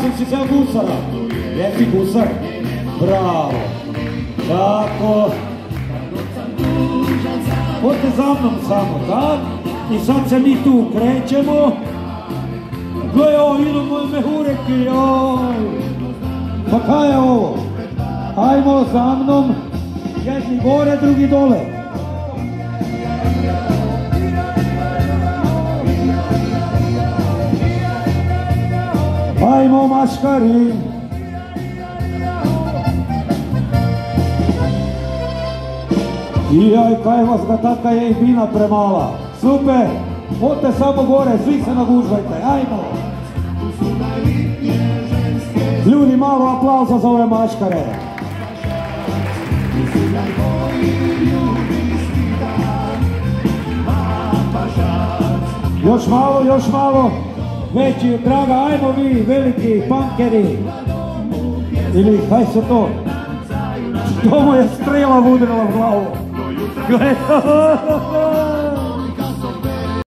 Sam si za gusara. Jesi gusar? Bravo. Tako. Odite za mnom samo, tak? I sad se mi tu krećemo. Gle, ovo, idu moje mehureki, joj. Pa kaj je ovo? Ajmo za mnom. Jedni gore, drugi dole. Ajmo maškari. Joj, kaj vas ga tatka je i bina premala. Super, odite samo gore, svi se nagužvajte, ajmo. Ljudi, malo aplauza za ove maškare. Još malo. Veći, draga, ajmo vi, veliki punkeri. Ili, kaj su to? To mu je strela udrila u glavu. Gledaj.